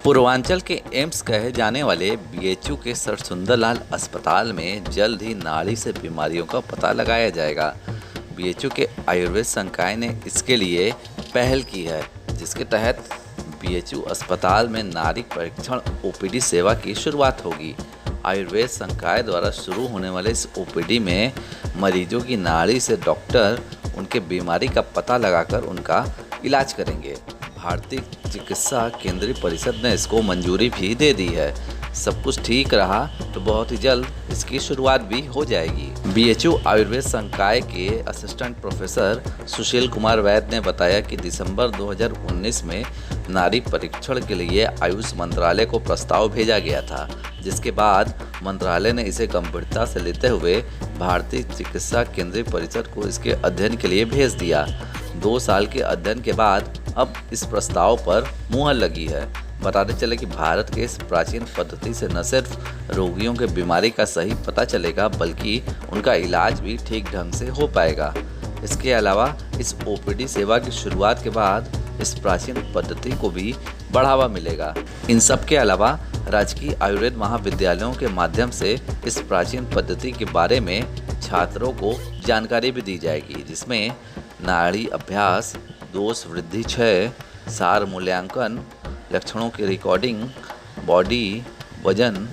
पूर्वांचल के एम्स कहे जाने वाले बीएचयू के सर सुंदरलाल अस्पताल में जल्द ही नाड़ी से बीमारियों का पता लगाया जाएगा। बीएचयू के आयुर्वेद संकाय ने इसके लिए पहल की है, जिसके तहत बीएचयू अस्पताल में नाड़ी परीक्षण ओपीडी सेवा की शुरुआत होगी। आयुर्वेद संकाय द्वारा शुरू होने वाले इस ओपीडी में मरीजों की नाड़ी से डॉक्टर उनके बीमारी का पता लगाकर उनका इलाज करेंगे। भारतीय चिकित्सा केंद्रीय परिषद ने इसको मंजूरी भी दे दी है। सब कुछ ठीक रहा तो बहुत ही जल्द इसकी शुरुआत भी हो जाएगी। बीएचयू आयुर्वेद संकाय के असिस्टेंट प्रोफेसर सुशील कुमार वैद्य ने बताया कि दिसंबर 2019 में नाड़ी परीक्षण के लिए आयुष मंत्रालय को प्रस्ताव भेजा गया था, जिसके बाद मंत्रालय ने इसे गंभीरता से लेते हुए भारतीय चिकित्सा केंद्रीय परिषद को इसके अध्ययन के लिए भेज दिया। 2 साल के अध्ययन के बाद अब इस प्रस्ताव पर मुहर लगी है। बताते चले कि भारत के इस प्राचीन पद्धति से न सिर्फ रोगियों के बीमारी का सही पता चलेगा, बल्कि उनका इलाज भी ठीक ढंग से हो पाएगा। इसके अलावा इस ओपीडी सेवा की शुरुआत के बाद इस प्राचीन पद्धति को भी बढ़ावा मिलेगा। इन सब के अलावा राजकीय आयुर्वेद महाविद्यालयों के माध्यम से इस प्राचीन पद्धति के बारे में छात्रों को जानकारी भी दी जाएगी, जिसमें नाड़ी अभ्यास, दोष वृद्धि क्षय, सार मूल्यांकन, लक्षणों की रिकॉर्डिंग, बॉडी वजन,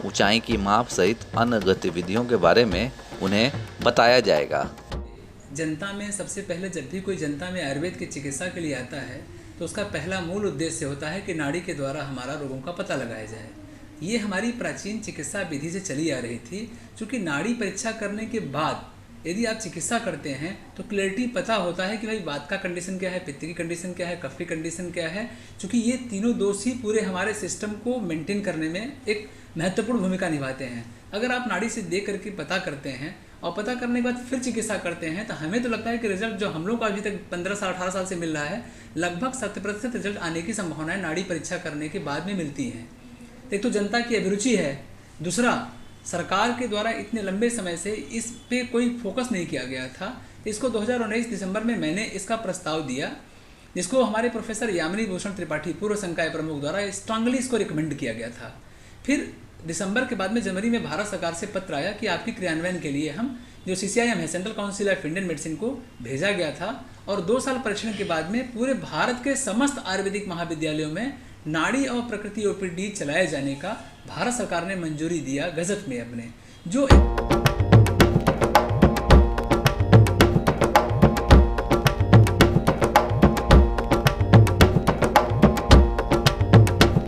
ऊंचाई की माप सहित अन्य गतिविधियों के बारे में उन्हें बताया जाएगा। जनता में सबसे पहले जब भी कोई जनता में आयुर्वेद की चिकित्सा के लिए आता है तो उसका पहला मूल उद्देश्य होता है कि नाड़ी के द्वारा हमारा रोगों का पता लगाया जाए। ये हमारी प्राचीन चिकित्सा विधि से चली आ रही थी, क्योंकि नाड़ी परीक्षा करने के बाद यदि आप चिकित्सा करते हैं तो क्लैरिटी पता होता है कि भाई वात का कंडीशन क्या है, पित्त की कंडीशन क्या है, कफ की कंडीशन क्या है, क्योंकि ये तीनों दोष ही पूरे हमारे सिस्टम को मेंटेन करने में एक महत्वपूर्ण भूमिका निभाते हैं। अगर आप नाड़ी से देख करके पता करते हैं और पता करने के बाद फिर चिकित्सा करते हैं तो हमें तो लगता है कि रिजल्ट जो हम लोग को अभी तक 15 साल 18 साल से मिल रहा है, लगभग 70% रिजल्ट आने की संभावनाएं नाड़ी परीक्षा करने के बाद में मिलती हैं। एक तो जनता की अभिरुचि है, दूसरा सरकार के द्वारा इतने लंबे समय से इस पे कोई फोकस नहीं किया गया था। इसको 2019 दिसंबर में मैंने इसका प्रस्ताव दिया, जिसको हमारे प्रोफेसर यामिनी भूषण त्रिपाठी पूर्व संकाय प्रमुख द्वारा स्ट्रांगली इसको रिकमेंड किया गया था। फिर दिसंबर के बाद में जनवरी में भारत सरकार से पत्र आया कि आपकी क्रियान्वयन के लिए हम जो CCIM है, central council of Indian medicine को भेजा गया था, और 2 साल परीक्षण के बाद में पूरे भारत के समस्त आयुर्वेदिक महाविद्यालयों में नाड़ी और प्रकृति ओपीडी चलाए जाने का भारत सरकार ने मंजूरी दिया गजट में अपने। जो